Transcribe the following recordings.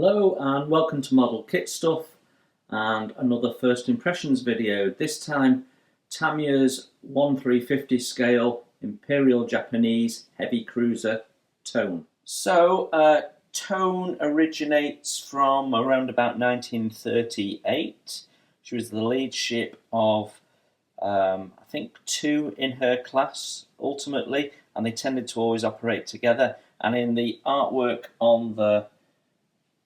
Hello and welcome to Model Kit Stuff and another first impressions video. This time Tamiya's 1/350 scale Imperial Japanese heavy cruiser Tone. So Tone originates from around about 1938. She was the lead ship of I think 2 in her class ultimately, and they tended to always operate together. And in the artwork on the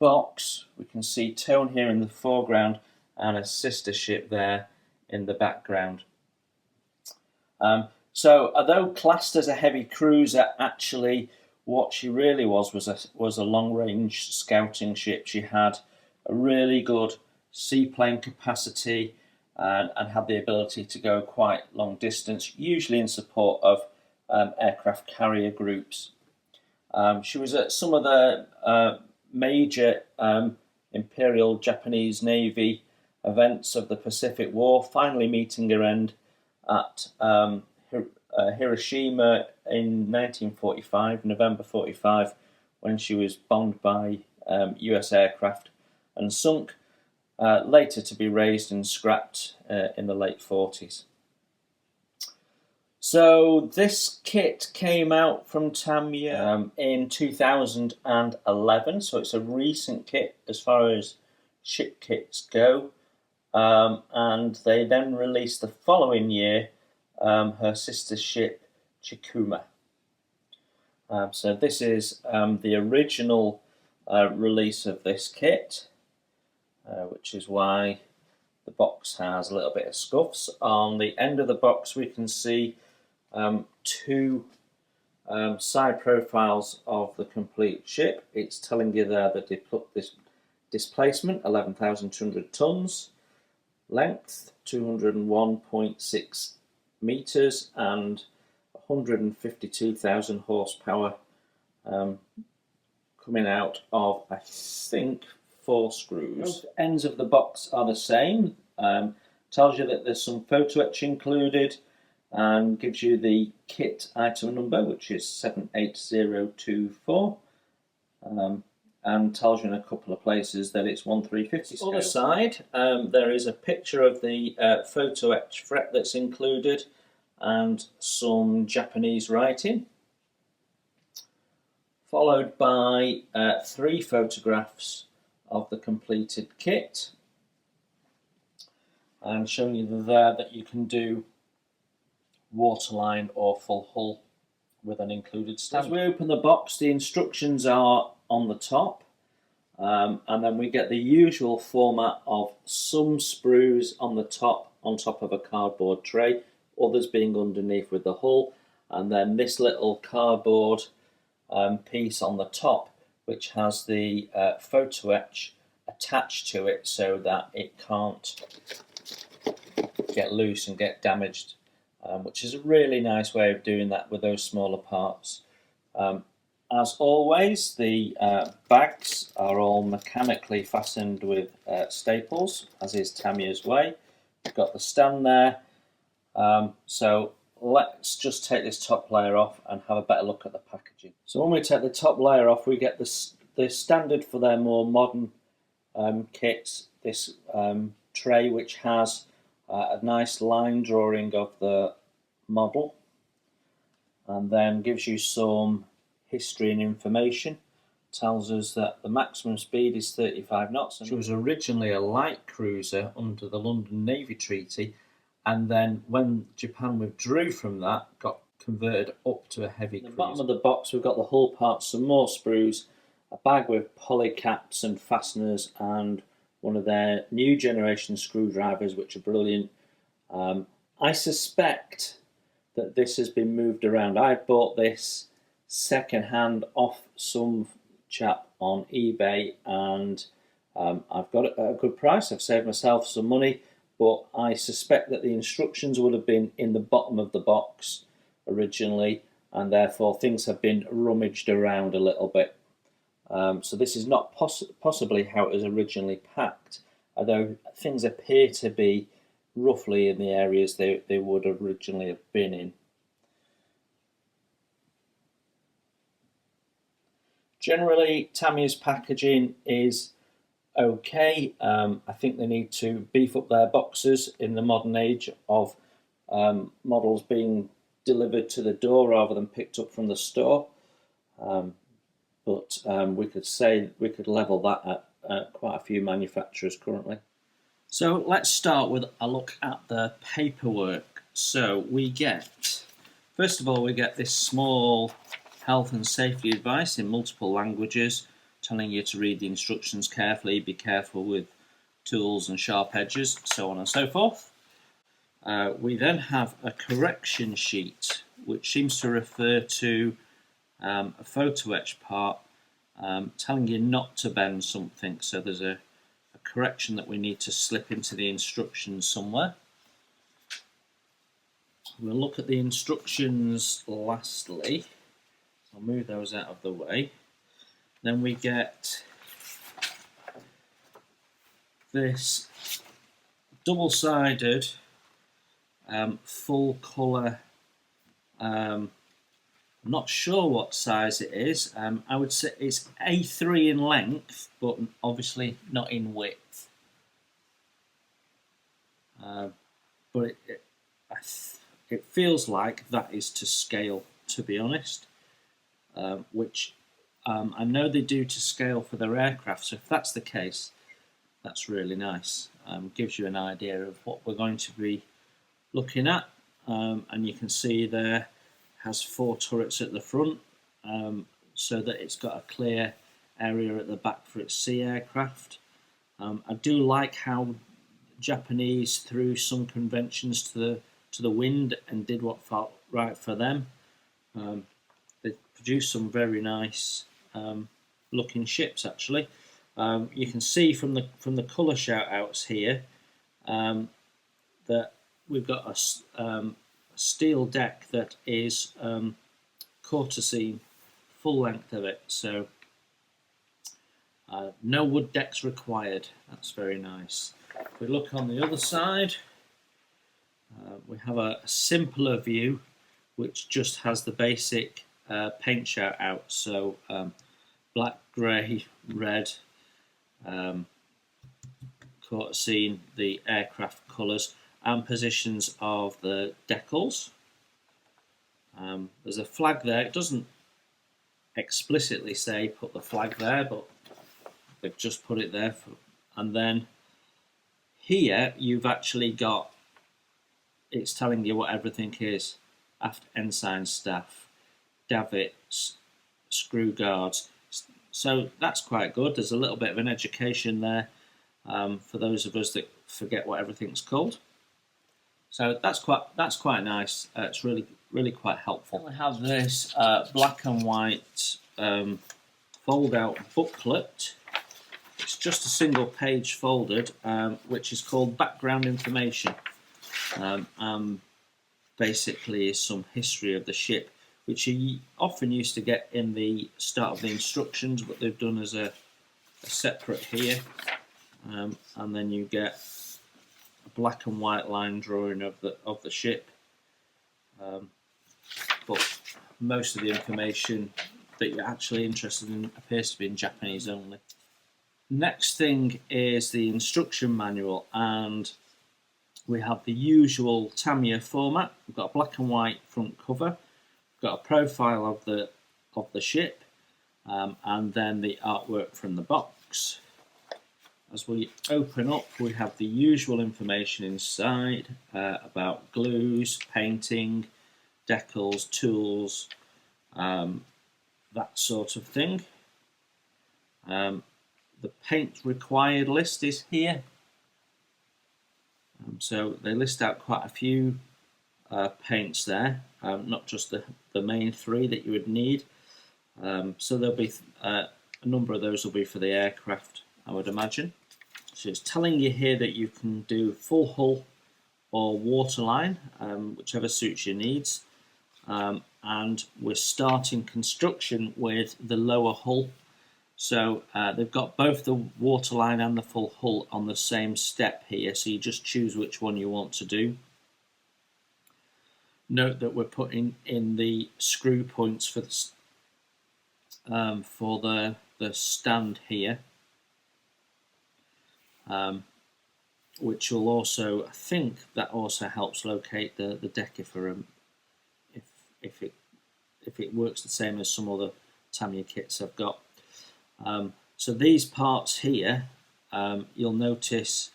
box, we can see Tone here in the foreground and a sister ship there in the background. So although classed as a heavy cruiser, actually what she really was a long-range scouting ship. She had a really good seaplane capacity and had the ability to go quite long distance, usually in support of aircraft carrier groups. She was at some of the major Imperial Japanese Navy events of the Pacific War, finally meeting her end at Hiroshima in 1945, November 45, when she was bombed by US aircraft and sunk, later to be raised and scrapped in the late 40s. So this kit came out from Tamiya in 2011, so it's a recent kit as far as ship kits go, and they then released the following year her sister ship Chikuma. So this is the original release of this kit, which is why the box has a little bit of scuffs. On the end of the box we can see 2 side profiles of the complete ship. It's telling you there that they put this displacement 11,200 tons, length 201.6 meters, and 152,000 horsepower, coming out of, I think, 4 screws. Both ends of the box are the same. Tells you that there's some photo etch included, and gives you the kit item number, which is 78024, and tells you in a couple of places that it's 1/350 scale. On the side, there is a picture of the photo etch fret that's included and some Japanese writing, followed by 3 photographs of the completed kit, and showing you there that you can do waterline or full hull with an included stamp. As we open the box, the instructions are on the top, and then we get the usual format of some sprues on the top, on top of a cardboard tray, others being underneath with the hull, and then this little cardboard piece on the top, which has the photo etch attached to it so that it can't get loose and get damaged. Which is a really nice way of doing that with those smaller parts. As always, the bags are all mechanically fastened with staples, as is Tamiya's way. We've got the stand there. So let's just take this top layer off and have a better look at the packaging. So when we take the top layer off, we get the standard for their more modern kits, this tray, which has a nice line drawing of the model, and then gives you some history and information. Tells us that the maximum speed is 35 knots. She was originally a light cruiser under the London Navy Treaty, and then when Japan withdrew from that, got converted up to a heavy cruiser. At the bottom of the box we've got the hull parts, some more sprues, a bag with polycaps and fasteners, and one of their new generation screwdrivers, which are brilliant. I suspect that this has been moved around. I bought this second hand off some chap on eBay, and I've got it at a good price. I've saved myself some money, but I suspect that the instructions would have been in the bottom of the box originally, and therefore things have been rummaged around a little bit. So this is not possibly how it was originally packed, although things appear to be roughly in the areas they would originally have been in. Generally, Tamiya's packaging is okay. I think they need to beef up their boxes in the modern age of models being delivered to the door rather than picked up from the store. But we could level that at quite a few manufacturers currently. So let's start with a look at the paperwork. So we get, first of all, we get this small health and safety advice in multiple languages, telling you to read the instructions carefully, be careful with tools and sharp edges, so on and so forth. We then have a correction sheet, which seems to refer to a photo etch part, telling you not to bend something. So there's a correction that we need to slip into the instructions somewhere. We'll look at the instructions lastly. I'll move those out of the way. Then we get this double-sided full colour. I'm not sure what size it is. I would say it's A3 in length, but obviously not in width. But it feels like that is to scale, to be honest. Which I know they do to scale for their aircraft. So if that's the case, that's really nice. Gives you an idea of what we're going to be looking at. And you can see there has 4 turrets at the front, so that it's got a clear area at the back for its sea aircraft. I do like how Japanese threw some conventions to the wind and did what felt right for them. They produced some very nice looking ships actually. You can see from the colour shout outs here that we've got a steel deck that is quarter seam, full length of it, so no wood decks required. That's very nice. If we look on the other side, we have a simpler view which just has the basic paint shout out, so black, grey, red, quarter seam, the aircraft colours and positions of the decals. There's a flag there. It doesn't explicitly say put the flag there, but they've just put it there. And then here you've actually got, it's telling you what everything is: aft ensign staff, davits, screw guards. So that's quite good. There's a little bit of an education there for those of us that forget what everything's called. So that's quite nice. It's really quite helpful. I have this black and white fold-out booklet. It's just a single page folded, which is called Background Information. Basically, is some history of the ship, which you often used to get in the start of the instructions, but they've done as a separate here, and then you get a black and white line drawing of the ship. But most of the information that you're actually interested in appears to be in Japanese only. Next thing is the instruction manual, and we have the usual Tamiya format. We've got a black and white front cover, we've got a profile of the ship, and then the artwork from the box. As we open up, we have the usual information inside about glues, painting, decals, tools, that sort of thing. The paint required list is here. So they list out quite a few paints there, not just the main 3 that you would need. So there'll be a number of those will be for the aircraft, I would imagine. So it's telling you here that you can do full hull or waterline, whichever suits your needs. And we're starting construction with the lower hull. So they've got both the waterline and the full hull on the same step here, so you just choose which one you want to do. Note that we're putting in the screw points for for the stand here, which will also, I think that also helps locate the decipher if it works the same as some other Tamiya kits I've got. So these parts here, you'll notice,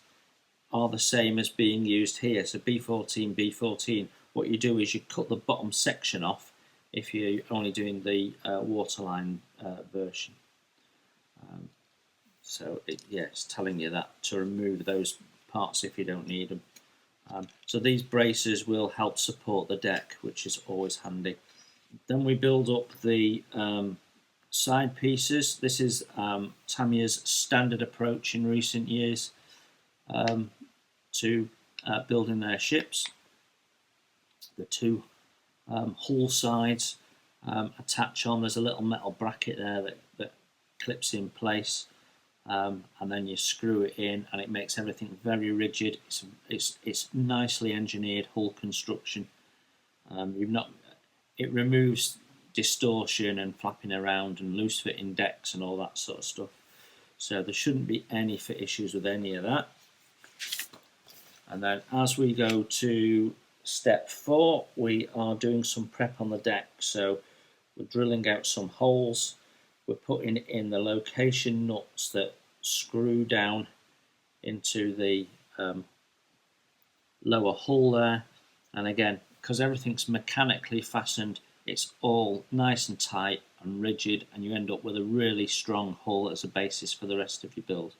are the same as being used here. So B14, B14. What you do is you cut the bottom section off if you're only doing the waterline version. So it's telling you that to remove those parts if you don't need them. So these braces will help support the deck, which is always handy. Then we build up the side pieces. This is Tamiya's standard approach in recent years to building their ships. The two hull sides attach on. There's a little metal bracket there that clips in place, and then you screw it in, and it makes everything very rigid. It's nicely engineered hull construction. It removes distortion and flapping around and loose fitting decks and all that sort of stuff. So there shouldn't be any fit issues with any of that. And then as we go to step 4, we are doing some prep on the deck. So we're drilling out some holes. We're putting in the location nuts that screw down into the lower hull there. And again, because everything's mechanically fastened, it's all nice and tight and rigid, and you end up with a really strong hull as a basis for the rest of your build.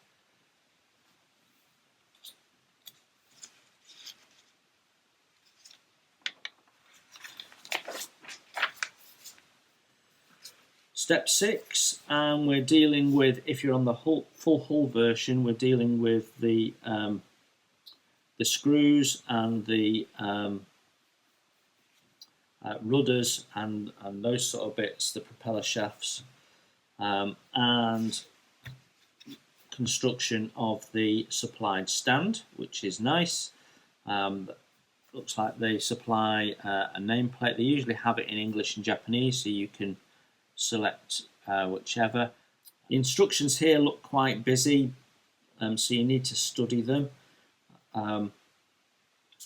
Step 6, and we're dealing with, if you're on the full hull version, we're dealing with the screws and the rudders and those sort of bits, the propeller shafts, and construction of the supplied stand, which is nice. Looks like they supply a nameplate. They usually have it in English and Japanese, so you can select whichever. The instructions here look quite busy, so you need to study them.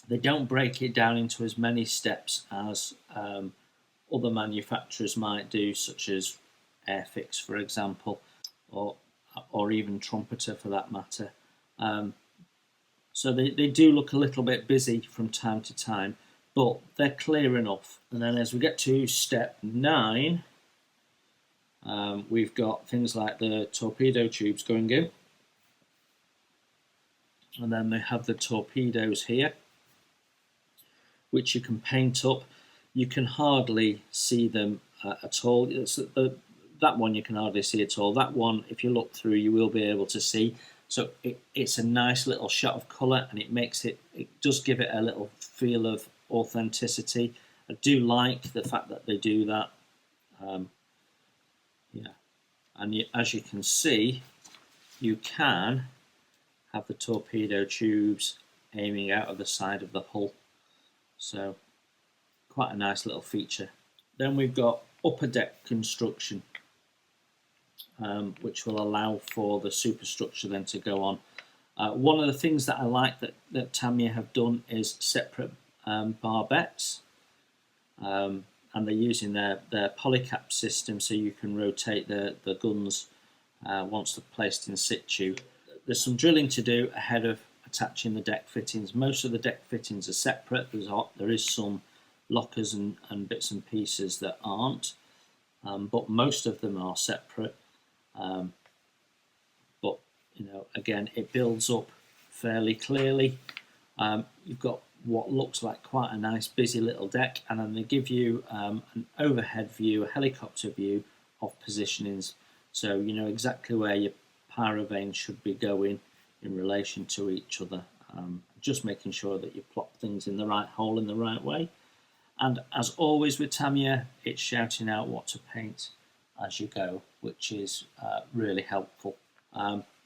They don't break it down into as many steps as other manufacturers might do, such as Airfix, for example, or even Trumpeter for that matter. So they do look a little bit busy from time to time, but they're clear enough. And then as we get to step 9, we've got things like the torpedo tubes going in, and then they have the torpedoes here, which you can paint up. You can hardly see them at all. That one you can hardly see at all. That one, if you look through, you will be able to see. So it's a nice little shot of colour, and it does give it a little feel of authenticity. I do like the fact that they do that. And as you can see, you can have the torpedo tubes aiming out of the side of the hull. So quite a nice little feature. Then we've got upper deck construction, which will allow for the superstructure then to go on. One of the things that I like that Tamiya have done is separate barbettes. And they're using their polycap system, so you can rotate the guns once they're placed in situ. There's some drilling to do ahead of attaching the deck fittings. Most of the deck fittings are separate. There is some lockers and bits and pieces that aren't, but most of them are separate. But again, it builds up fairly clearly. You've got what looks like quite a nice busy little deck, and then they give you an overhead view, a helicopter view of positionings, so you know exactly where your pyrovanes should be going in relation to each other, just making sure that you plop things in the right hole in the right way. And as always with Tamiya, it's shouting out what to paint as you go, which is really helpful.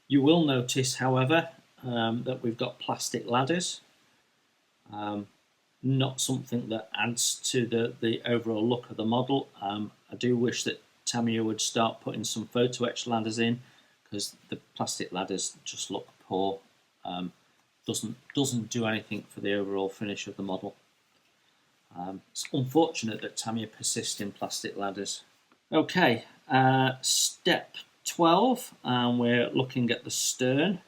You will notice, however, that we've got plastic ladders. Not something that adds to the overall look of the model. I do wish that Tamiya would start putting some photo etch ladders in, because the plastic ladders just look poor. Doesn't do anything for the overall finish of the model. It's unfortunate that Tamiya persists in plastic ladders. Okay, step 12, and we're looking at the stern.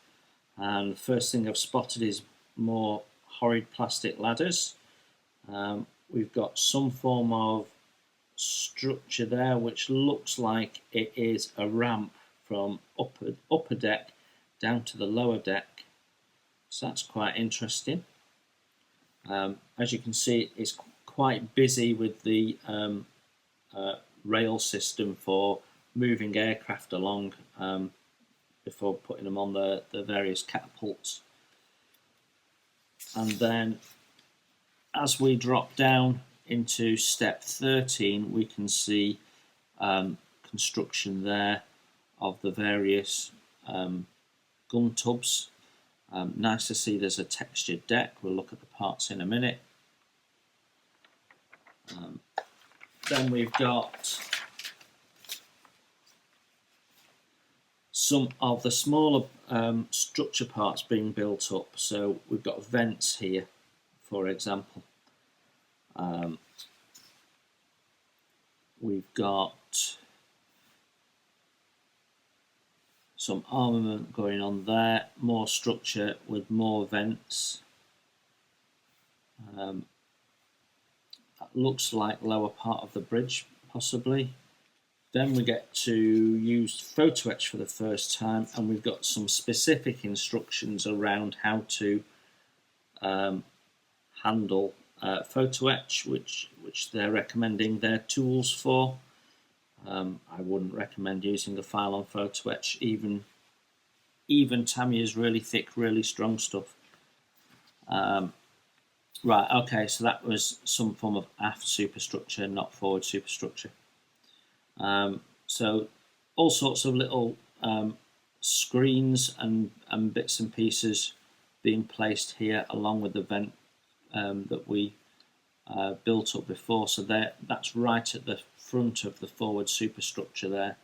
And the first thing I've spotted is more horrid plastic ladders. We've got some form of structure there which looks like it is a ramp from upper deck down to the lower deck, so that's quite interesting. As you can see, it's quite busy with the rail system for moving aircraft along before putting them on the various catapults. And then as we drop down into step 13, we can see construction there of the various gun tubs. Nice to see there's a textured deck. We'll look at the parts in a minute. Then we've got some of the smaller structure parts being built up. So we've got vents here, for example. We've got some armament going on there, more structure with more vents. That looks like lower part of the bridge, possibly. Then we get to use photo etch for the first time, and we've got some specific instructions around how to handle photo etch, which they're recommending their tools for. I wouldn't recommend using a file on photo etch, even Tamiya's really thick, really strong stuff. Right, okay, so that was some form of aft superstructure, not forward superstructure. So all sorts of little screens and bits and pieces being placed here along with the vent that we built up before. So that's right at the front of the forward superstructure there.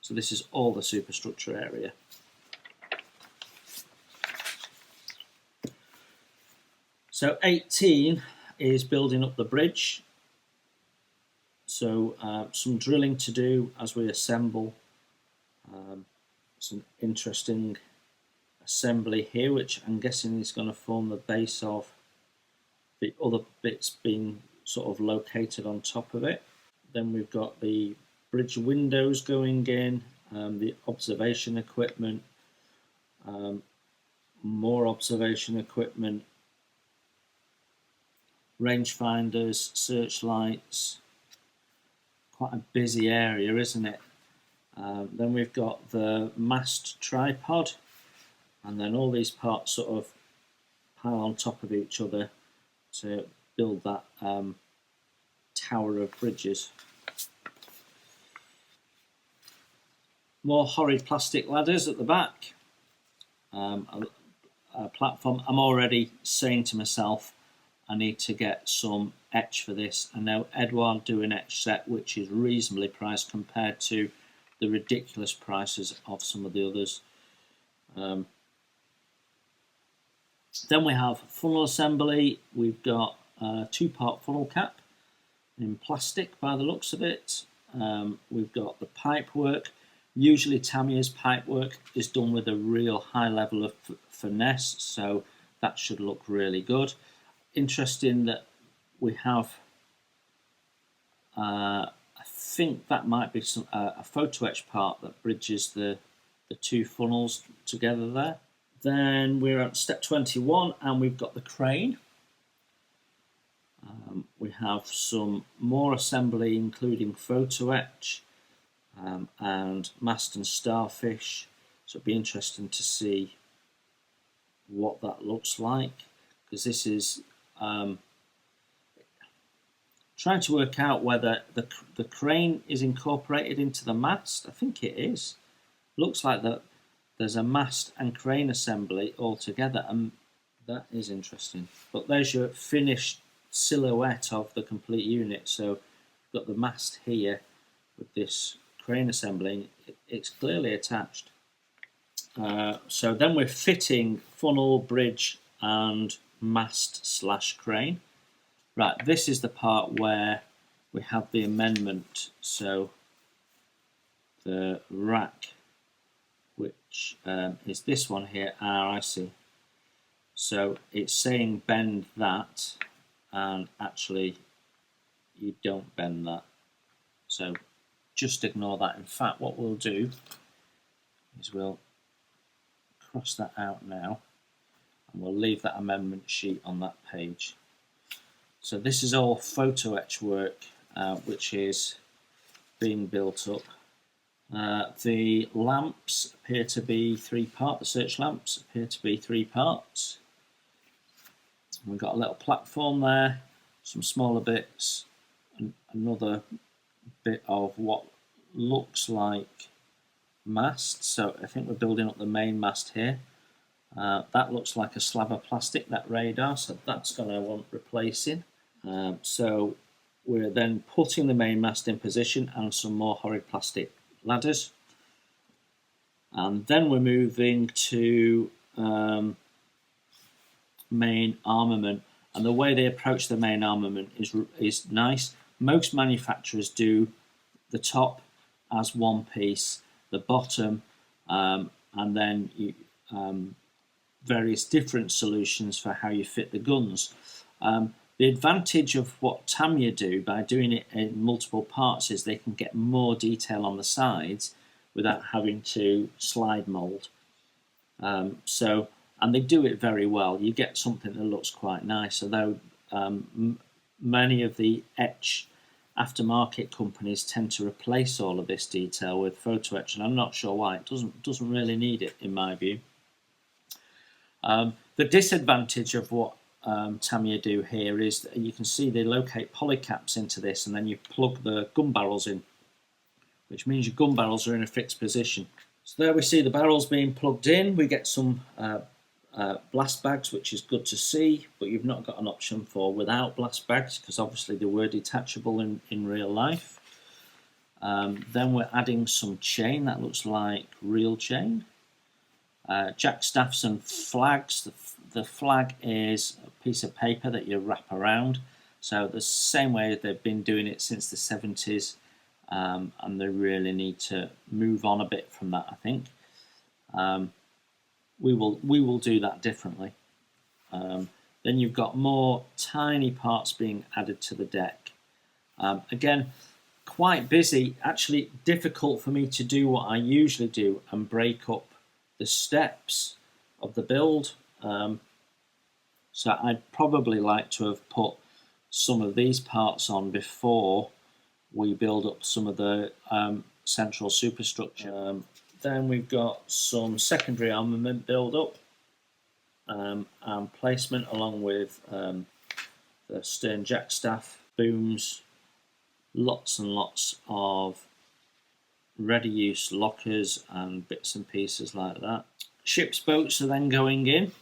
So this is all the superstructure area. So 18 is building up the bridge. So some drilling to do as we assemble. Some interesting assembly here, which I'm guessing is going to form the base of the other bits being sort of located on top of it. Then we've got the bridge windows going in, the observation equipment, more observation equipment, rangefinders, searchlights. Quite a busy area, isn't it? Then we've got the mast tripod, and then all these parts sort of pile on top of each other to build that tower of bridges. More horrid plastic ladders at the back. A platform. I'm already saying to myself, I need to get some etch for this. I know Edouard do an etch set which is reasonably priced compared to the ridiculous prices of some of the others. Then we have funnel assembly. We've got a 2-part funnel cap in plastic by the looks of it. We've got the pipe work. Usually Tamiya's pipe work is done with a real high level of finesse, so that should look really good. Interesting that we have, I think that might be a photo etch part that bridges the two funnels together there. Then we're at step 21 and we've got the crane. We have some more assembly including photo etch and mast and starfish, so it'll be interesting to see what that looks like, because this is trying to work out whether the crane is incorporated into the mast. I think it is. Looks like that there's a mast and crane assembly all together, and that is interesting. But there's your finished silhouette of the complete unit. So you've got the mast here with this crane assembly, it's clearly attached. So then we're fitting funnel, bridge and mast / crane. Right, this is the part where we have the amendment. So the rack, which is this one here, I see. So it's saying bend that, and actually you don't bend that. So just ignore that. In fact, what we'll do is we'll cross that out now, and we'll leave that amendment sheet on that page. So this is all photo etch work, which is being built up. The lamps appear to be 3 parts. The search lamps appear to be 3 parts. We've got a little platform there, some smaller bits, and another bit of what looks like mast. So I think we're building up the main mast here. That looks like a slab of plastic, that radar, so that's going to want replacing. So we're then putting the main mast in position and some more horrid plastic ladders. And then we're moving to main armament. And the way they approach the main armament is nice. Most manufacturers do the top as one piece, the bottom, and then various different solutions for how you fit the guns. The advantage of what Tamiya do by doing it in multiple parts is they can get more detail on the sides without having to slide mold. And they do it very well. You get something that looks quite nice, although many of the etch aftermarket companies tend to replace all of this detail with photo etch, and I'm not sure why. It doesn't really need it, in my view. The disadvantage of what Tamiya do here is that you can see they locate polycaps into this, and then you plug the gun barrels in, which means your gun barrels are in a fixed position. So there we see the barrels being plugged in. We get some blast bags, which is good to see, but you've not got an option for without blast bags, because obviously they were detachable in real life. Then we're adding some chain that looks like real chain. Jack staffs and flags. The flag is a piece of paper that you wrap around, so the same way they've been doing it since the 70s, and they really need to move on a bit from that, I think. We will do that differently. Then you've got more tiny parts being added to the deck. Again, quite busy, actually difficult for me to do what I usually do and break up the steps of the build. So I'd probably like to have put some of these parts on before we build up some of the central superstructure. Then we've got some secondary armament build up and placement, along with the stern jackstaff, booms, lots and lots of ready use lockers and bits and pieces like that. Ship's boats are then going in,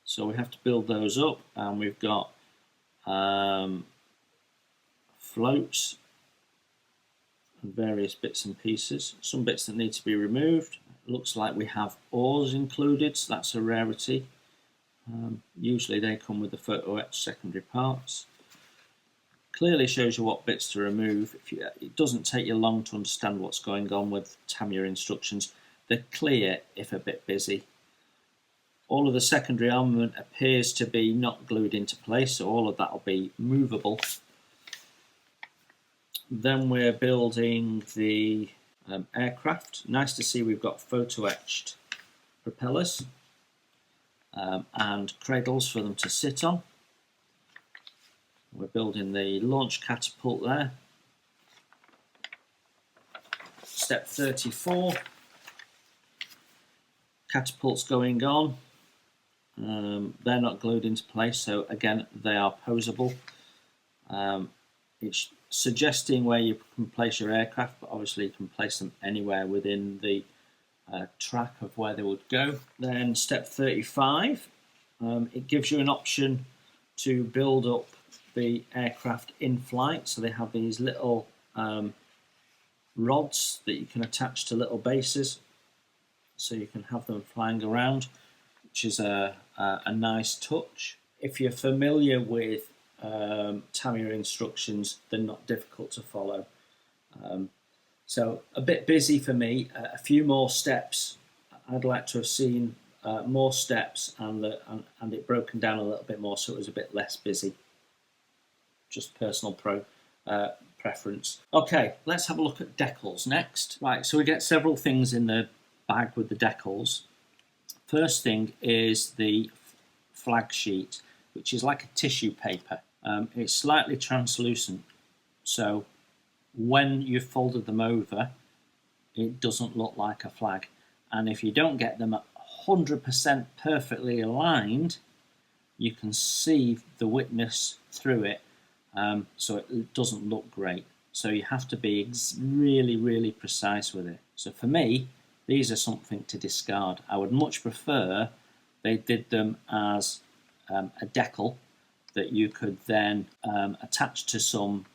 so we have to build those up, and we've got floats and various bits and pieces. Some bits that need to be removed. It looks like we have oars included, so that's a rarity. Usually they come with the photo etched secondary parts. Clearly shows you what bits to remove. It doesn't take you long to understand what's going on with Tamiya instructions. They're clear if a bit busy. All of the secondary armament appears to be not glued into place, so all of that will be movable. Then we're building the aircraft. Nice to see we've got photo etched propellers and cradles for them to sit on. We're building the launch catapult there. Step 34. Catapults going on. They're not glued into place, so again they are posable. It's suggesting where you can place your aircraft, but obviously you can place them anywhere within the track of where they would go. Then step 35, it gives you an option to build up the aircraft in flight. So they have these little rods that you can attach to little bases, so you can have them flying around, which is a nice touch. If you're familiar with Tamiya instructions, they're not difficult to follow. So a bit busy for me, a few more steps. I'd like to have seen more steps and it broken down a little bit more so it was a bit less busy. Just personal preference. Okay, let's have a look at decals next. Right, so we get several things in the bag with the decals. First thing is the flag sheet, which is like a tissue paper. It's slightly translucent, so when you've folded them over, it doesn't look like a flag. And if you don't get them 100% perfectly aligned, you can see the witness through it, so it doesn't look great. So you have to be really, really precise with it. So for me, these are something to discard. I would much prefer they did them as a decal that you could then attach to some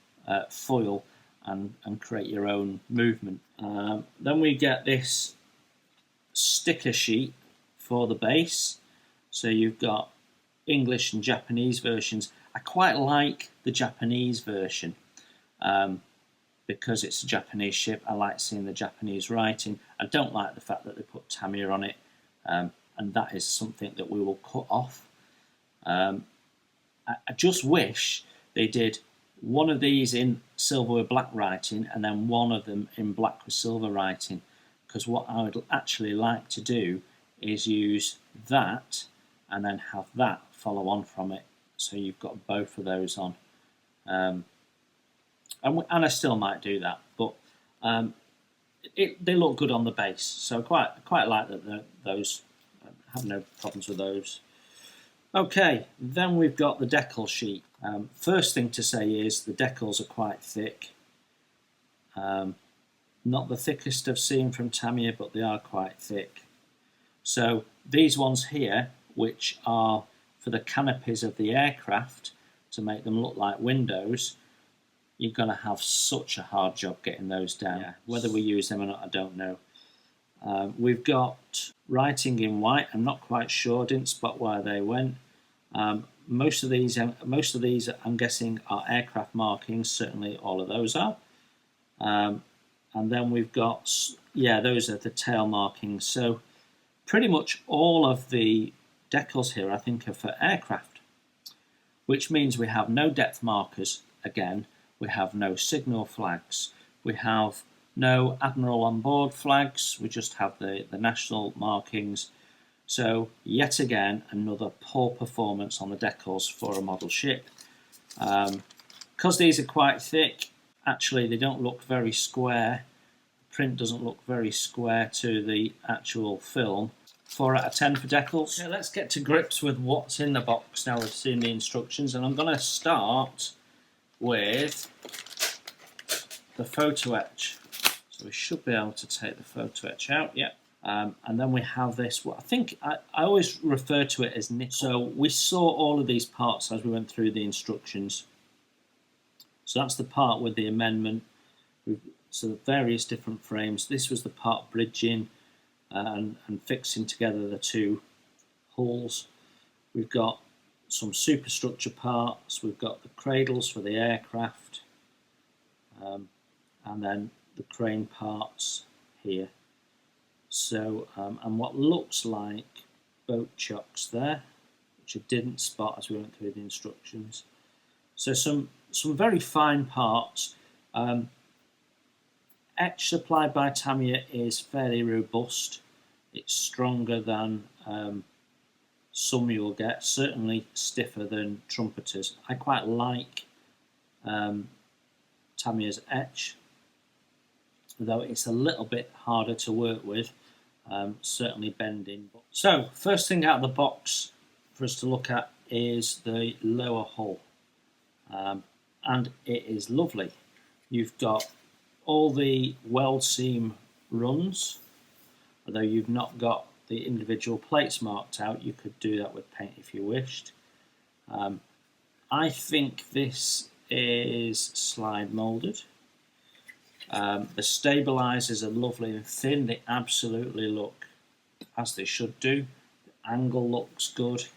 foil and create your own movement. Then we get this sticker sheet for the base. So you've got English and Japanese versions. I quite like the Japanese version because it's a Japanese ship. I like seeing the Japanese writing. I don't like the fact that they put Tamiya on it, and that is something that we will cut off. I just wish they did one of these in silver with black writing and then one of them in black with silver writing, because what I would actually like to do is use that and then have that follow on from it, so you've got both of those on. And I still might do that, but they look good on the base, so I quite like that. Those, I have no problems with those. Okay, then we've got the decal sheet. First thing to say is the decals are quite thick. Not the thickest I've seen from Tamiya, but they are quite thick. So these ones here, which are for the canopies of the aircraft to make them look like windows, you're going to have such a hard job getting those down. Yeah. Whether we use them or not, I don't know. We've got writing in white. I'm not quite sure. I didn't spot where they went. Most of these, I'm guessing, are aircraft markings. Certainly, all of those are. And then we've got, yeah, those are the tail markings. So pretty much all of the decals here, I think, are for aircraft, which means we have no depth markers again. We have no signal flags. We have no Admiral on board flags. We just have the national markings. So yet again, another poor performance on the decals for a model ship. Because these are quite thick, actually they don't look very square. The print doesn't look very square to the actual film. 4 out of 10 for decals. So let's get to grips with what's in the box now we've seen the instructions, and I'm going to start with the photo etch. So we should be able to take the photo etch out, yeah. And then we have this, what I think, I always refer to it as nickel. So we saw all of these parts as we went through the instructions. So that's the part with the amendment. So various different frames. This was the part bridging and fixing together the two hulls. We've got some superstructure parts. We've got the cradles for the aircraft. And then the crane parts here. So, and what looks like boat chocks there, which I didn't spot as we went through the instructions. So some very fine parts. Etch supplied by Tamiya is fairly robust. It's stronger than some you'll get, certainly stiffer than trumpeters. I quite like Tamiya's etch, though it's a little bit harder to work with, certainly bending. So first thing out of the box for us to look at is the lower hull, and it is lovely. You've got all the weld seam runs, although you've not got the individual plates marked out. You could do that with paint if you wished. I think this is slide moulded. The stabilizers are lovely and thin. They absolutely look as they should do. The angle looks good.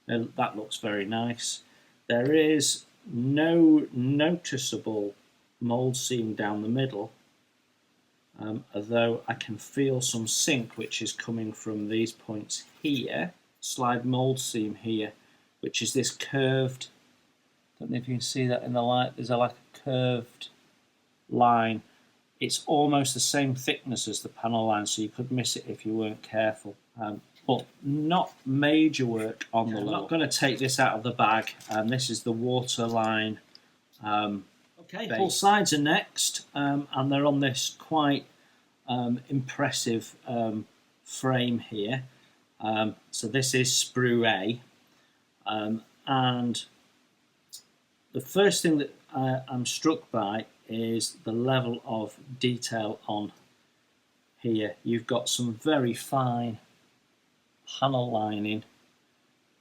That looks very nice. There is no noticeable mold seam down the middle, although I can feel some sink which is coming from these points here. Slide mold seam here, which is this curved, don't know if you can see that in the light, there's like a curved line. It's almost the same thickness as the panel line, so you could miss it if you weren't careful. But not major work on the lower. I'm not going to take this out of the bag. This is the waterline. Okay, full sides are next, and they're on this quite impressive frame here. So this is sprue A, and the first thing that I'm struck by is the level of detail on here. You've got some very fine panel lining.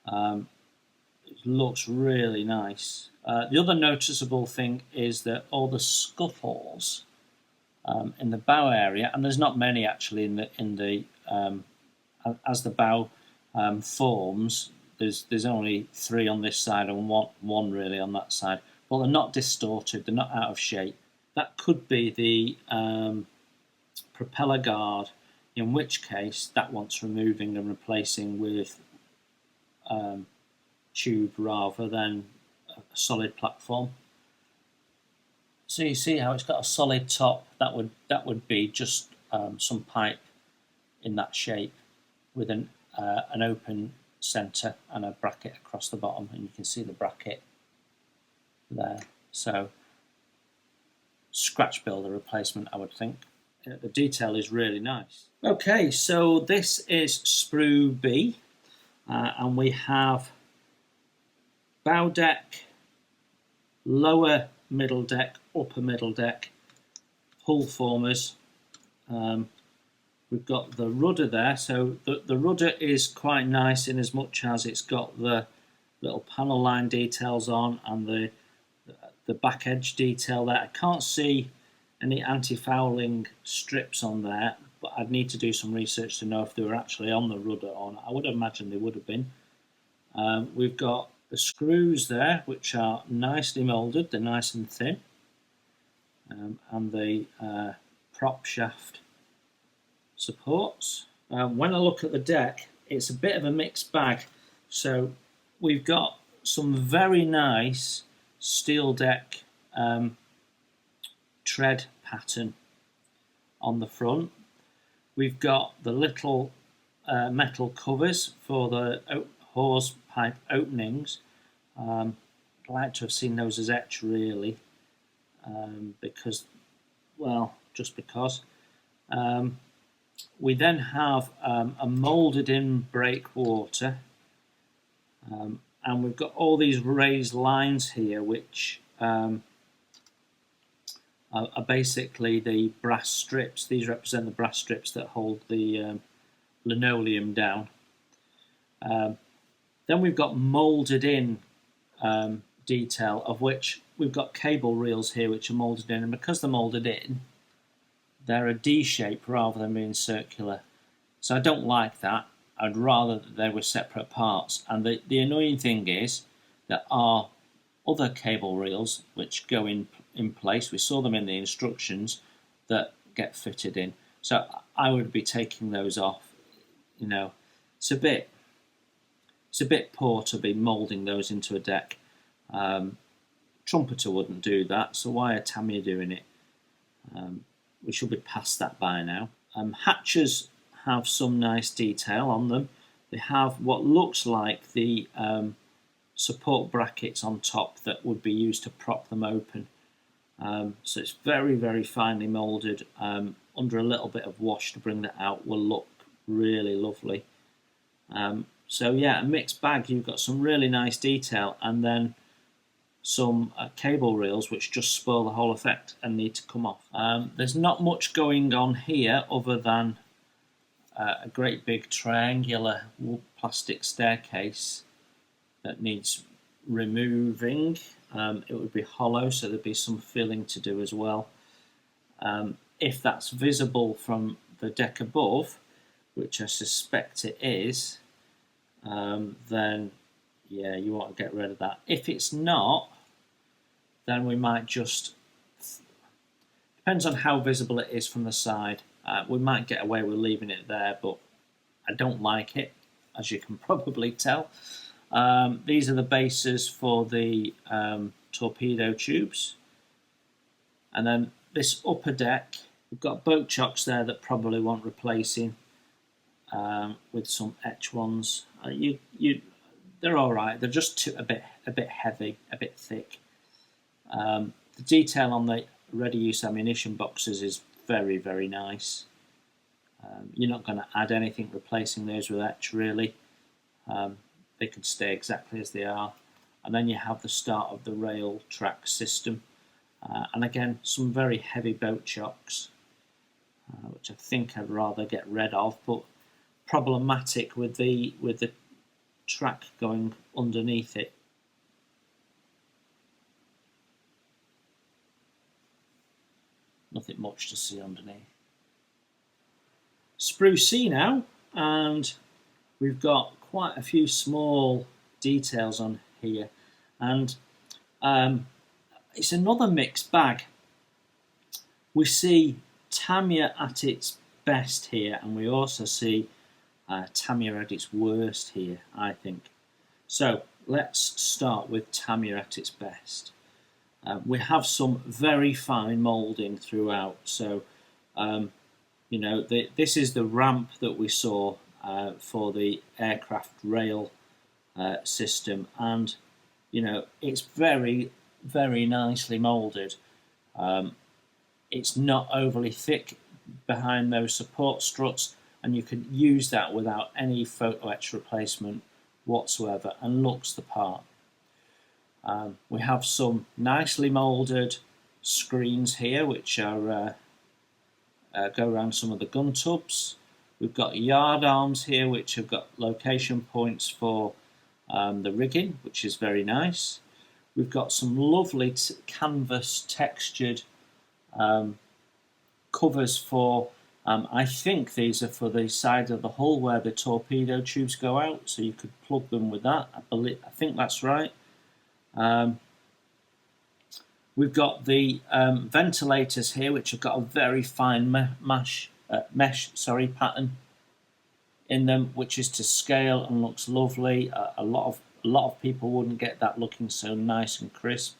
It looks really nice. The other noticeable thing is that all the scuffles in the bow area, and there's not many actually in the as the bow forms. There's only 3 on this side and one really on that side. Well, they're not distorted. They're not out of shape. That could be the propeller guard, in which case that wants removing and replacing with tube rather than a solid platform. So you see how it's got a solid top. That would be just some pipe in that shape with an open centre and a bracket across the bottom, and you can see the bracket there. So scratch builder replacement, I would think. The detail is really nice. Okay, so this is sprue B, and we have bow deck, lower middle deck, upper middle deck, hull formers. We've got the rudder there, so the rudder is quite nice in as much as it's got the little panel line details on and the back edge detail there. I can't see any anti-fouling strips on there, but I'd need to do some research to know if they were actually on the rudder or not. I would imagine they would have been. We've got the screws there, which are nicely moulded. They're nice and thin. And the prop shaft supports. When I look at the deck, it's a bit of a mixed bag. So we've got some very nice steel deck tread pattern on the front. We've got the little metal covers for the hose pipe openings. I'd like to have seen those as etched really, because, well, just because. We then have a moulded in breakwater, and we've got all these raised lines here which are basically the brass strips. These represent the brass strips that hold the linoleum down. Then we've got moulded in detail, of which we've got cable reels here which are moulded in, and because they're moulded in, they're a D shape rather than being circular. So I don't like that. I'd rather that they were separate parts. And the annoying thing is there are other cable reels which go in place. We saw them in the instructions that get fitted in. So I would be taking those off. You know, it's a bit poor to be moulding those into a deck. Trumpeter wouldn't do that, so why are Tamiya doing it? We should be past that by now. Hatches have some nice detail on them. They have what looks like the support brackets on top that would be used to prop them open. So it's very, very finely moulded. Under a little bit of wash to bring that out will look really lovely. So yeah, a mixed bag. You've got some really nice detail, and then some cable reels which just spoil the whole effect and need to come off. There's not much going on here other than a great big triangular plastic staircase that needs removing. It would be hollow, so there'd be some filling to do as well. If that's visible from the deck above, which I suspect it is, then yeah, you want to get rid of that. If it's not, then we might just, depends on how visible it is from the side. We might get away with leaving it there, but I don't like it, as you can probably tell. These are the bases for the torpedo tubes. And then this upper deck, we've got boat chocks there that probably want replacing with some etch ones. They're all right. They're just a bit heavy, a bit thick. The detail on the ready-use ammunition boxes is very, very nice. You're not going to add anything replacing those with etch, really. They can stay exactly as they are. And then you have the start of the rail track system. And again, some very heavy boat chocks, which I think I'd rather get rid of, but problematic with the track going underneath it. Nothing much to see underneath. Sprue C now, and we've got quite a few small details on here, and it's another mixed bag. We see Tamiya at its best here, and we also see Tamiya at its worst here, I think. So let's start with Tamiya at its best. We have some very fine moulding throughout. So, you know, this is the ramp that we saw for the aircraft rail system, and you know, it's very, very nicely moulded. It's not overly thick behind those support struts, and you can use that without any photo etch replacement whatsoever, and looks the part. We have some nicely moulded screens here, which are go around some of the gun tubs. We've got yard arms here, which have got location points for the rigging, which is very nice. We've got some lovely canvas textured covers for, I think these are for the side of the hull where the torpedo tubes go out, so you could plug them with that. I think that's right. We've got the ventilators here, which have got a very fine mesh pattern in them, which is to scale and looks lovely. A lot of people wouldn't get that looking so nice and crisp.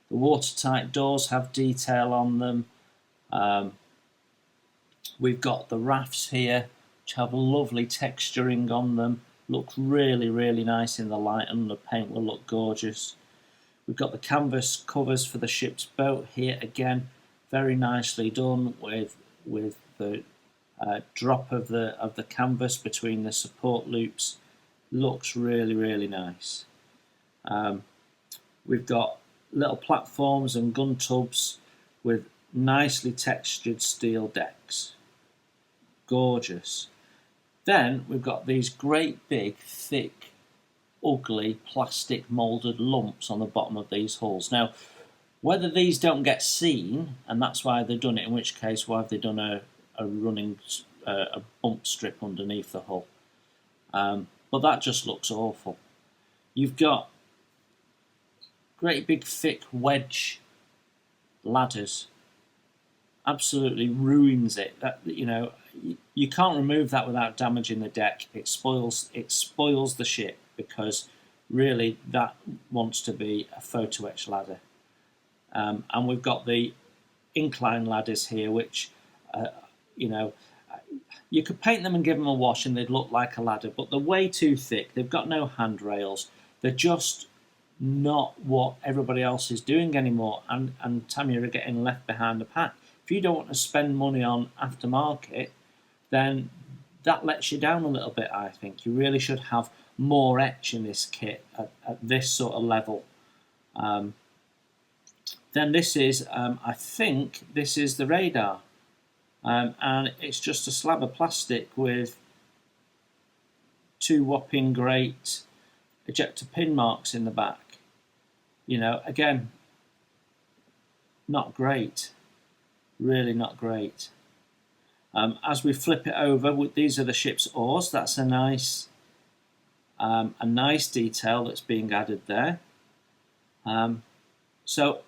The watertight doors have detail on them. We've got the rafts here, which have lovely texturing on them. Look really, really nice in the light, and the paint will look gorgeous. We've got the canvas covers for the ship's boat here, again, very nicely done with the drop of the canvas between the support loops. Looks really, really nice. We've got little platforms and gun tubs with nicely textured steel decks. Gorgeous. Then we've got these great big, thick, ugly plastic moulded lumps on the bottom of these hulls. Now, whether these don't get seen, and that's why they've done it, in which case why have they done a running a bump strip underneath the hull? But that just looks awful. You've got great big thick wedge ladders. Absolutely ruins it. That, you know, you can't remove that without damaging the deck. It spoils the ship, because really that wants to be a photo etch ladder. And we've got the incline ladders here, which you know, you could paint them and give them a wash and they'd look like a ladder, but they're way too thick. They've got no handrails. They're just not what everybody else is doing anymore, and Tamiya are getting left behind the pack. If you don't want to spend money on aftermarket, then that lets you down a little bit, I think. You really should have more etch in this kit at this sort of level. Then this is, I think, this is the radar. And it's just a slab of plastic with two whopping great ejector pin marks in the back. You know, again, not great. really not great. As we flip it over, these are the ship's oars. That's a nice detail that's being added there. So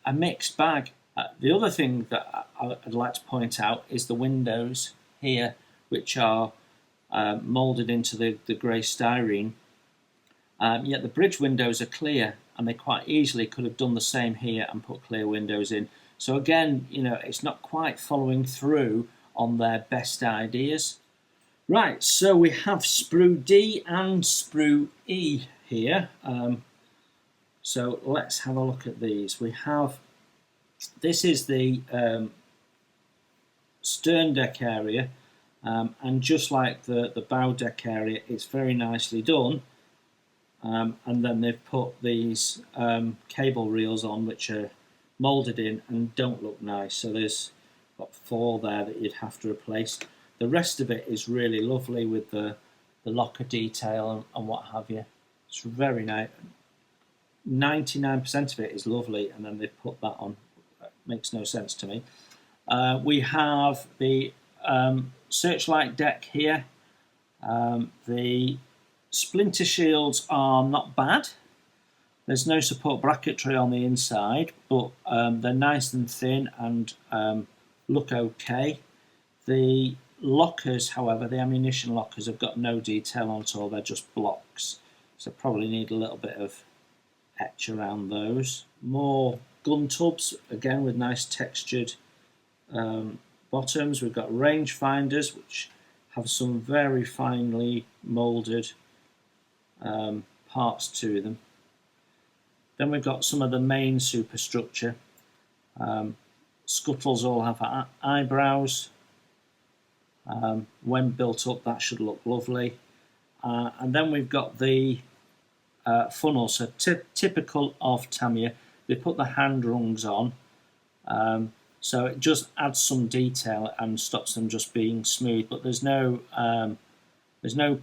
a mixed bag. The other thing that I'd like to point out is the windows here, which are moulded into the grey styrene. Yet the bridge windows are clear, and they quite easily could have done the same here and put clear windows in. So again, you know, it's not quite following through on their best ideas. Right, so we have sprue D and sprue E here. So let's have a look at these. We have, this is the stern deck area, and just like the bow deck area, it's very nicely done. And then they've put these cable reels on, which are moulded in and don't look nice. So there's got 4 there that you'd have to replace. The rest of it is really lovely with the locker detail and what have you. It's very nice. 99% of it is lovely, and then they've put that on. That makes no sense to me. We have the searchlight deck here. The splinter shields are not bad. There's no support bracketry on the inside, but they're nice and thin and look okay. The lockers, however, the ammunition lockers have got no detail on at all. They're just blocks, so probably need a little bit of etch around those. More gun tubs, again with nice textured bottoms. We've got range finders, which have some very finely moulded parts to them. Then we've got some of the main superstructure. Scuttles all have eyebrows. When built up, that should look lovely. And then we've got the funnel. So typical of Tamiya, they put the hand rungs on. So it just adds some detail and stops them just being smooth. But there's no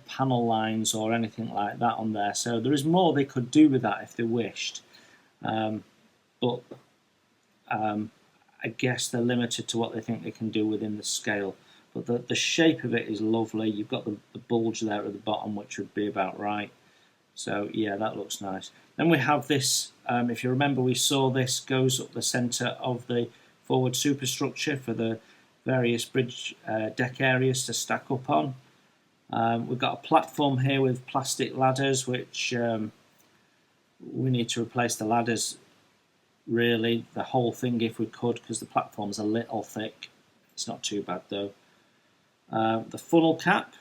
panel lines or anything like that on there. So there is more they could do with that if they wished. But I guess they're limited to what they think they can do within the scale. But the shape of it is lovely. You've got the bulge there at the bottom, which would be about right. So yeah, that looks nice. Then we have this, if you remember, we saw this goes up the centre of the forward superstructure for the various bridge deck areas to stack up on. We've got a platform here with plastic ladders, which we need to replace the ladders, really, the whole thing if we could, because the platform's a little thick. It's not too bad though. The funnel cap,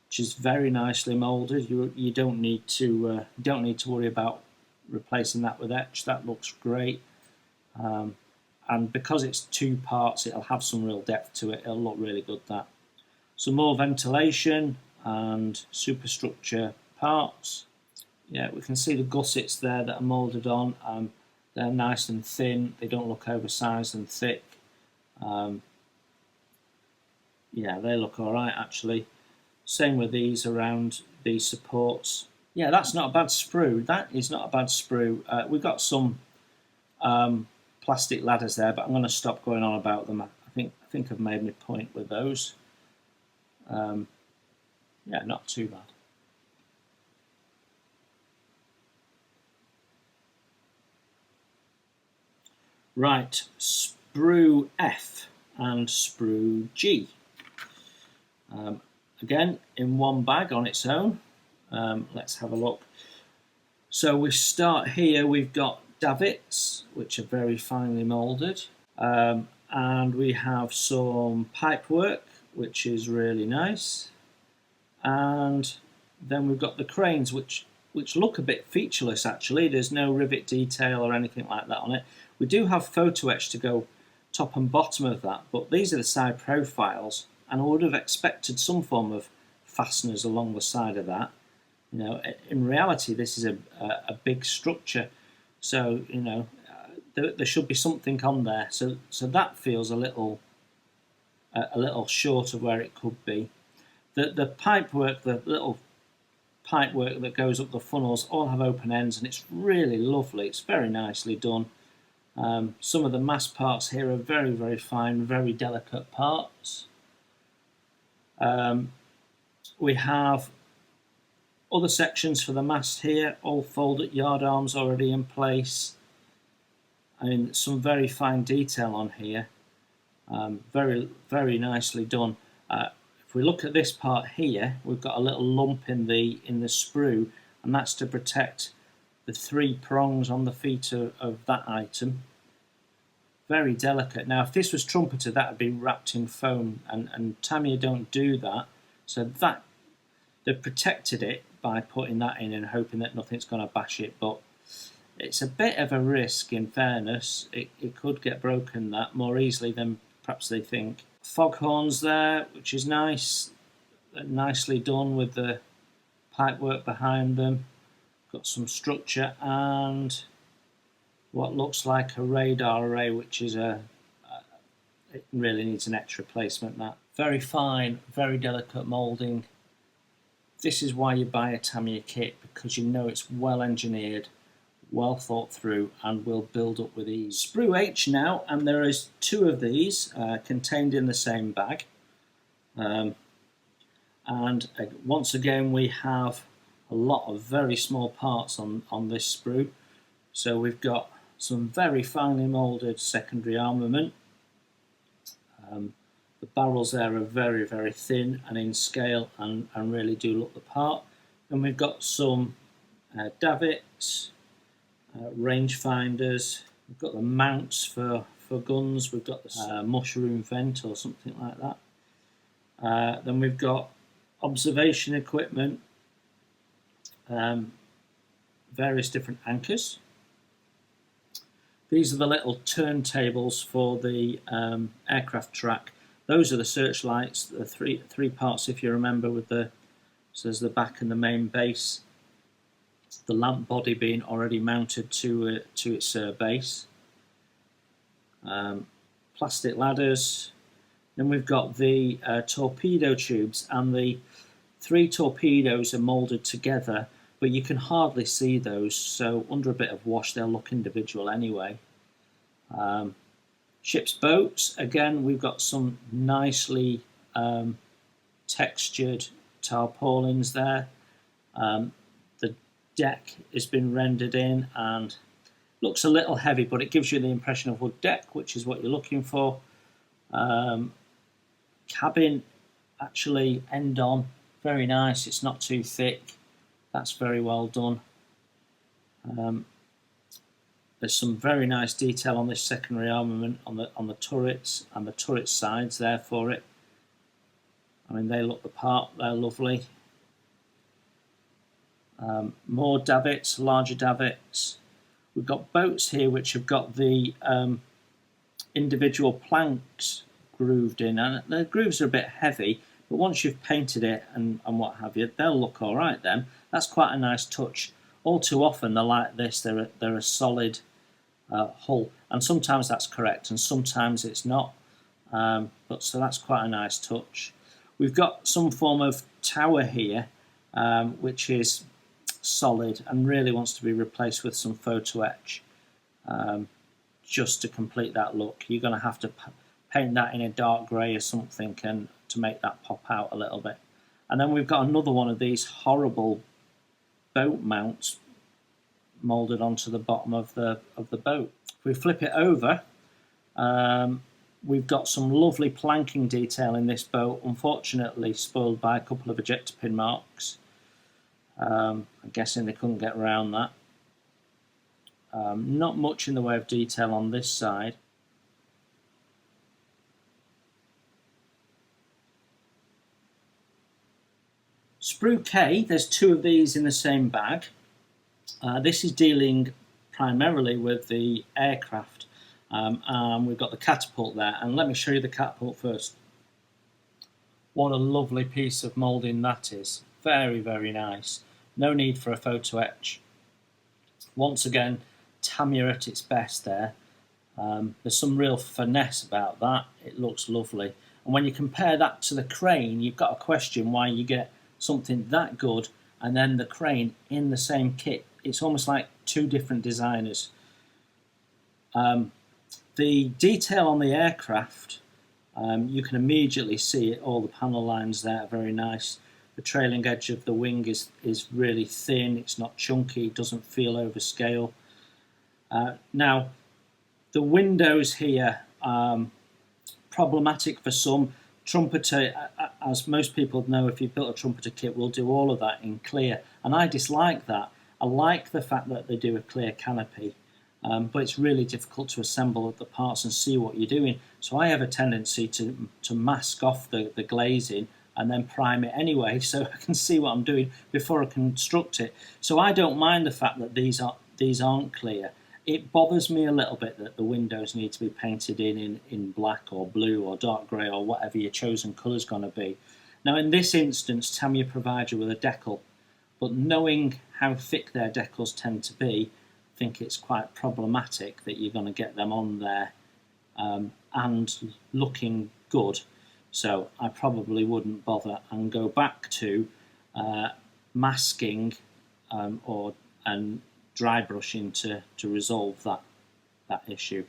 which is very nicely moulded. You don't need to worry about replacing that with etch. That looks great. And because it's 2 parts, it'll have some real depth to it. It'll look really good, that. Some more ventilation and superstructure parts. Yeah, we can see the gussets there that are moulded on. They're nice and thin. They don't look oversized and thick. Yeah, they look all right, actually. Same with these around these supports. Yeah, that's not a bad sprue. That is not a bad sprue. We've got some plastic ladders there, but I'm going to stop going on about them. I think I've made my point with those. Yeah, not too bad. Right, sprue F and sprue G. Again, in one bag on its own. Let's have a look. So we start here, we've got davits, which are very finely moulded. And we have some pipework, which is really nice. And then we've got the cranes, which look a bit featureless, actually. There's no rivet detail or anything like that on it. We do have photo etch to go top and bottom of that, but these are the side profiles, and I would have expected some form of fasteners along the side of that. You know, in reality, this is a big structure, so you know there should be something on there. So that feels a little short of where it could be. The pipework, the little pipework that goes up the funnels, all have open ends, and it's really lovely. It's very nicely done. Some of the mast parts here are very, very fine, very delicate parts. We have other sections for the mast here, all folded yard arms already in place. I mean, some very fine detail on here. Very, very nicely done. If we look at this part here, we've got a little lump in the sprue, and that's to protect the 3 prongs on the feet of that item. Very delicate. Now, if this was trumpeted, that would be wrapped in foam, and Tamiya don't do that. So that they've protected it by putting that in and hoping that nothing's going to bash it. But it's a bit of a risk, in fairness. It could get broken that more easily than perhaps they think. Foghorns there, which is nice. Nicely done with the pipework behind them. Got some structure and what looks like a radar array, which is it really needs an extra replacement. That very fine, very delicate moulding. This is why you buy a Tamiya kit, because you know it's well engineered, well thought through, and will build up with ease. Sprue H now, and there is 2 of these contained in the same bag. And once again, we have a lot of very small parts on this sprue. So we've got some very finely moulded secondary armament. The barrels there are very, very thin and in scale and really do look the part. And we've got some davits, rangefinders. We've got the mounts for guns. We've got the mushroom vent or something like that. Then we've got observation equipment, various different anchors. These are the little turntables for the aircraft track. Those are the searchlights, the three parts, if you remember, with so there's the back and the main base. The lamp body being already mounted to its base. Plastic ladders. Then we've got the torpedo tubes, and the 3 torpedoes are moulded together, but you can hardly see those, so under a bit of wash they'll look individual anyway. Ship's boats, again we've got some nicely textured tarpaulins there. The deck has been rendered in and looks a little heavy, but it gives you the impression of wood deck, which is what you're looking for. Cabin actually end on, very nice, it's not too thick, that's very well done. There's some very nice detail on this secondary armament on the turrets and the turret sides there for it. I mean, they look the part, they're lovely. More davits, larger davits. We've got boats here which have got the individual planks grooved in, and the grooves are a bit heavy, but once you've painted it and what have you, they'll look all right then. That's quite a nice touch. All too often they're like this, they're a solid hull, and sometimes that's correct and sometimes it's not, but so that's quite a nice touch. We've got some form of tower here which is solid and really wants to be replaced with some photo etch just to complete that look. You're going to have to paint that in a dark grey or something and to make that pop out a little bit. And then we've got another one of these horrible boat mounts moulded onto the bottom of the boat. If we flip it over, we've got some lovely planking detail in this boat, unfortunately spoiled by a couple of ejector pin marks. I'm guessing they couldn't get around that. Not much in the way of detail on this side. Sprue K, there's 2 of these in the same bag. This is dealing primarily with the aircraft, and we've got the catapult there, and let me show you the catapult first. What a lovely piece of moulding that is. Very, very nice. No need for a photo etch. Once again, Tamiya at its best there. There's some real finesse about that. It looks lovely. And when you compare that to the crane, you've got to question why you get something that good and then the crane in the same kit. It's almost like 2 different designers. The detail on the aircraft, you can immediately see it, all the panel lines there are very nice. The trailing edge of the wing is really thin, it's not chunky, it doesn't feel overscale. Now, the windows here, problematic for some. Trumpeter, as most people know, if you've built a trumpeter kit, will do all of that in clear, and I dislike that. I like the fact that they do a clear canopy, but it's really difficult to assemble the parts and see what you're doing. So I have a tendency to mask off the glazing and then prime it anyway, so I can see what I'm doing before I construct it. So I don't mind the fact that these aren't clear. It bothers me a little bit that the windows need to be painted in black or blue or dark grey or whatever your chosen colour is going to be. Now in this instance, Tamiya provides you with a decal, but knowing how thick their decals tend to be, I think it's quite problematic that you're going to get them on there and looking good. So I probably wouldn't bother and go back to masking and dry brushing to resolve that issue.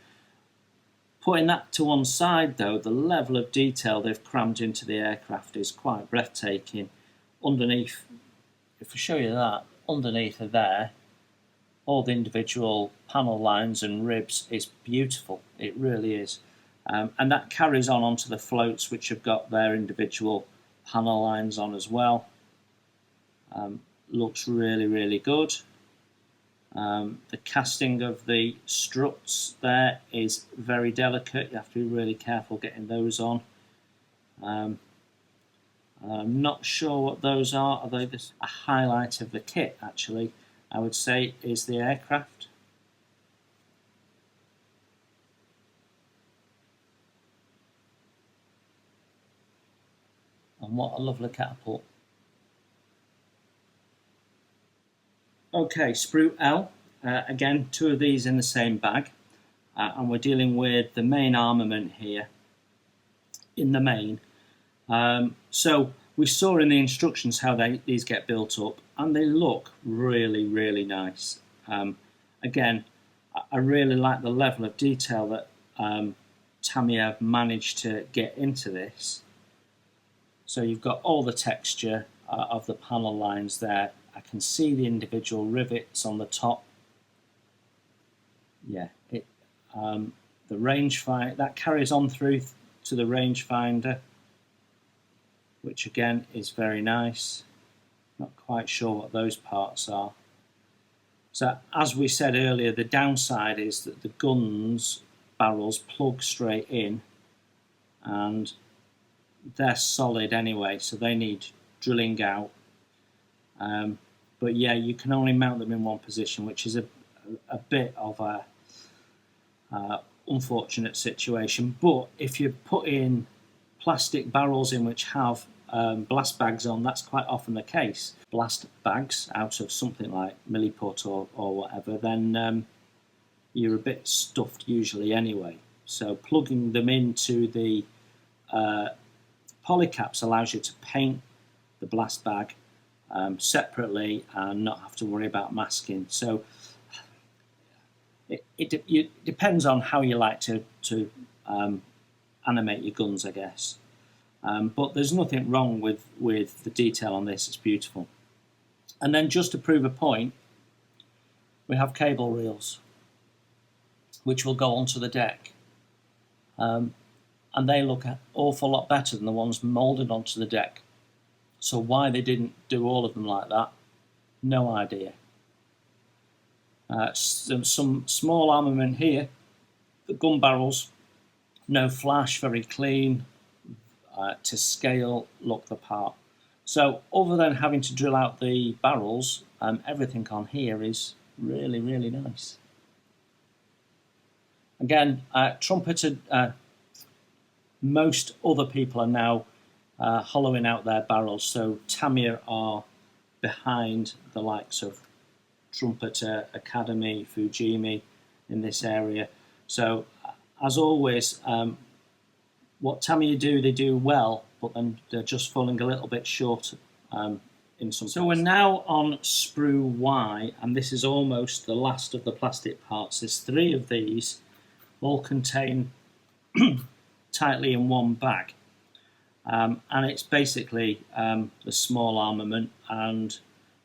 Putting that to one side though, the level of detail they've crammed into the aircraft is quite breathtaking. Underneath, if I show you that, underneath are there, all the individual panel lines and ribs is beautiful, it really is. And that carries on onto the floats, which have got their individual panel lines on as well. Looks really, really good. The casting of the struts there is very delicate. You have to be really careful getting those on. I'm not sure what those are. Although this a highlight of the kit, actually, I would say, is the aircraft. And what a lovely catapult. Okay, sprue L. Again, two of these in the same bag. And we're dealing with the main armament here in the main. So we saw in the instructions how these get built up, and they look really, really nice. Again, I really like the level of detail that Tamiya have managed to get into this. So you've got all the texture of the panel lines there. I can see the individual rivets on the top. Yeah, the rangefinder, that carries on through to the rangefinder, which again is very nice. Not quite sure what those parts are. So as we said earlier, the downside is that the guns barrels plug straight in, and they're solid anyway, so they need drilling out. But yeah, you can only mount them in one position, which is a bit of a unfortunate situation. But if you put in plastic barrels in which have blast bags on, that's quite often the case. Blast bags out of something like milliput or whatever, then you're a bit stuffed usually anyway. So plugging them into the polycaps allows you to paint the blast bag separately and not have to worry about masking. So it depends on how you like to animate your guns, I guess. But there's nothing wrong with the detail on this, it's beautiful. And then just to prove a point, we have cable reels, which will go onto the deck. And they look an awful lot better than the ones moulded onto the deck. So why they didn't do all of them like that, no idea. Some small armament here, the gun barrels, no flash, very clean, to scale, look the part. So other than having to drill out the barrels, everything on here is really, really nice. Again, trumpeter, most other people are now hollowing out their barrels, so Tamiya are behind the likes of Trumpeter, Academy, Fujimi in this area. So as always, what Tamiya do, they do well, but then they're just falling a little bit short in some. So we're now on sprue Y, and this is almost the last of the plastic parts. There's 3 of these, all contained tightly in one bag. And it's basically the small armament and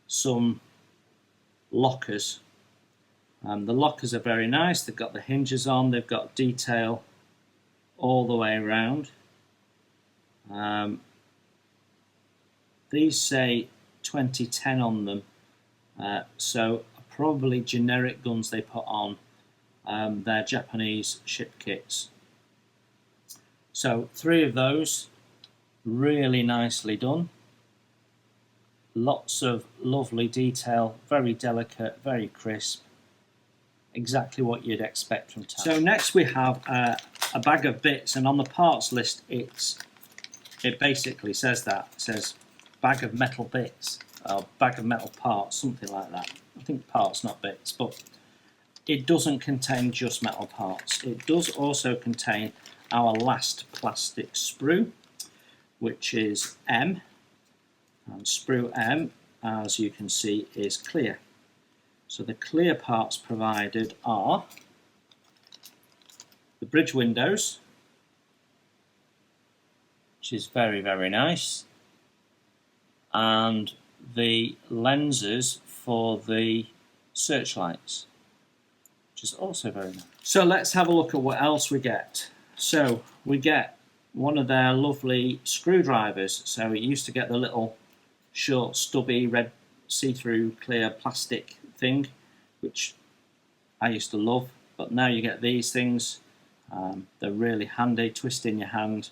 some lockers. The lockers are very nice. They've got the hinges on, they've got detail all the way around. These say 2010 on them, so probably generic guns they put on their Japanese ship kits. So 3 of those, really nicely done. Lots of lovely detail, very delicate, very crisp. Exactly what you'd expect from Tamiya. So next we have a bag of bits, and on the parts list it basically says that. It says bag of metal bits, or bag of metal parts, something like that. I think parts, not bits, but it doesn't contain just metal parts. It does also contain our last plastic sprue, which is M, and sprue M, as you can see, is clear. So the clear parts provided are the bridge windows, which is very, very nice, and the lenses for the searchlights, which is also very nice. So let's have a look at what else we get. So we get one of their lovely screwdrivers. So it used to get the little short, stubby, red, see-through, clear plastic thing, which I used to love, but now you get these things. They're really handy, twist in your hand.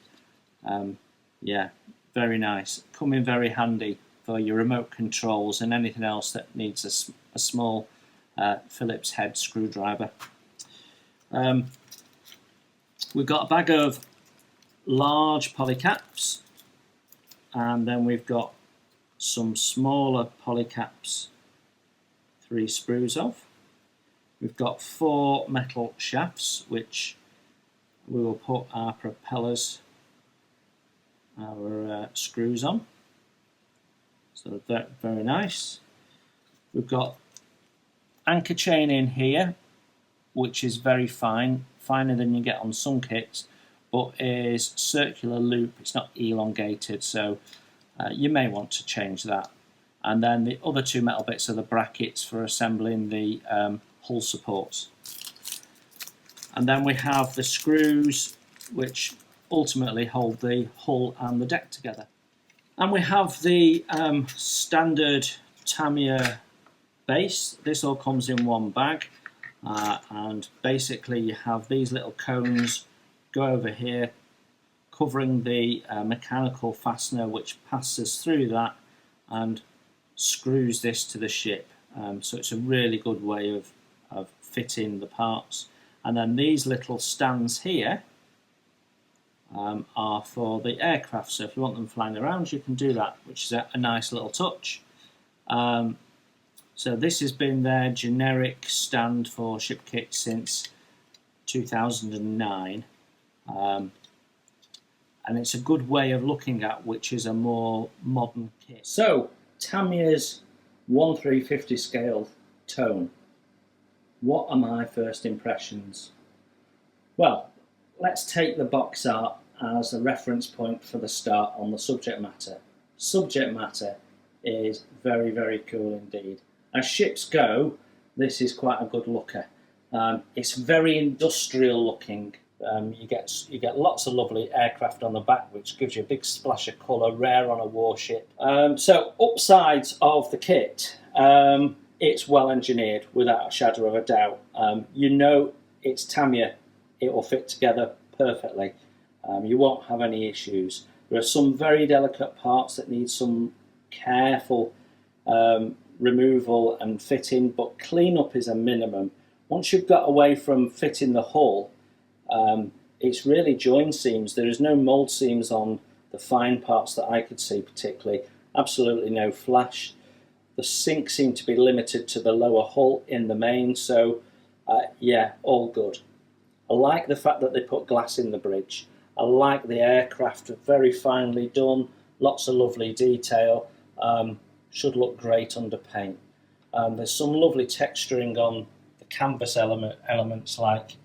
Yeah, very nice. Come in very handy for your remote controls and anything else that needs a small Phillips head screwdriver. We've got a bag of large polycaps, and then we've got some smaller polycaps, 3 sprues of. We've got 4 metal shafts, which we will put our propellers, our screws on. So that's very nice. We've got anchor chain in here, which is very fine, finer than you get on some kits, but is circular loop. It's not elongated, so you may want to change that. And then the other 2 metal bits are the brackets for assembling the hull supports. And then we have the screws, which ultimately hold the hull and the deck together. And we have the standard Tamiya base. This all comes in one bag, and basically you have these little cones go over here, covering the mechanical fastener, which passes through that and screws this to the ship. So it's a really good way of fitting the parts. And then these little stands here are for the aircraft, so if you want them flying around you can do that, which is a nice little touch. So this has been their generic stand for ship kits since 2009, and it's a good way of looking at which is a more modern kit. So Tamiya's 1/350 scale tone. What are my first impressions? Well, let's take the box art as a reference point for the start on the subject matter. Subject matter is very, very cool indeed. As ships go, this is quite a good looker. It's very industrial looking. You get lots of lovely aircraft on the back, which gives you a big splash of colour, rare on a warship. So upsides of the kit, it's well engineered without a shadow of a doubt. You know it's Tamiya, it will fit together perfectly. You won't have any issues. There are some very delicate parts that need some careful removal and fitting, but cleanup is a minimum. Once you've got away from fitting the hull, it's really join seams. There is no mould seams on the fine parts that I could see particularly. Absolutely no flash. The sink seemed to be limited to the lower hull in the main, so yeah, all good. I like the fact that they put glass in the bridge. I like the aircraft, very finely done, lots of lovely detail. Should look great under paint. There's some lovely texturing on the canvas elements, like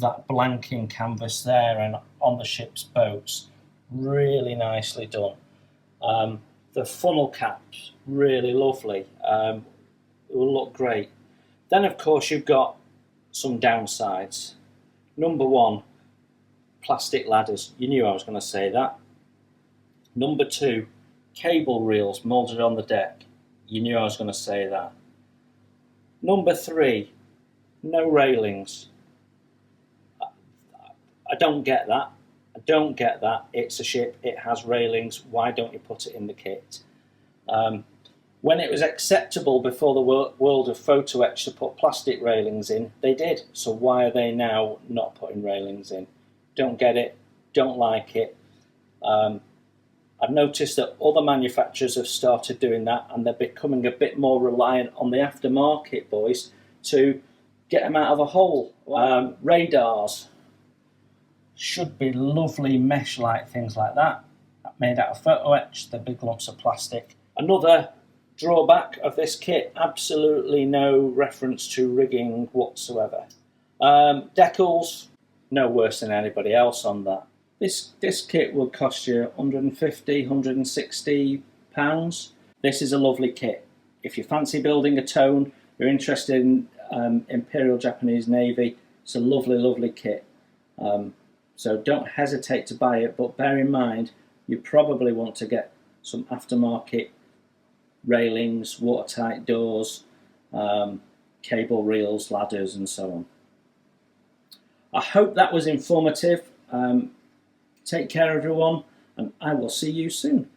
that blanking canvas there and on the ship's boats. Really nicely done. The funnel caps, really lovely. It will look great. Then of course you've got some downsides. Number one, plastic ladders. You knew I was going to say that. Number two, cable reels moulded on the deck. You knew I was going to say that. Number three, no railings. I don't get that. I don't get that. It's a ship, it has railings. Why don't you put it in the kit? When it was acceptable before the world of photo etch to put plastic railings in, they did. So why are they now not putting railings in? Don't get it. Don't like it. I've noticed that other manufacturers have started doing that, and they're becoming a bit more reliant on the aftermarket boys to get them out of a hole. Radars should be lovely mesh-like things like that, made out of photo etch, the big lumps of plastic. Another drawback of this kit, absolutely no reference to rigging whatsoever. Decals, no worse than anybody else on that. This kit will cost you £150, £160. This is a lovely kit. If you fancy building a tone, you're interested in Imperial Japanese Navy, it's a lovely, lovely kit. So don't hesitate to buy it, but bear in mind you probably want to get some aftermarket railings, watertight doors, cable reels, ladders and so on. I hope that was informative. Take care everyone, and I will see you soon.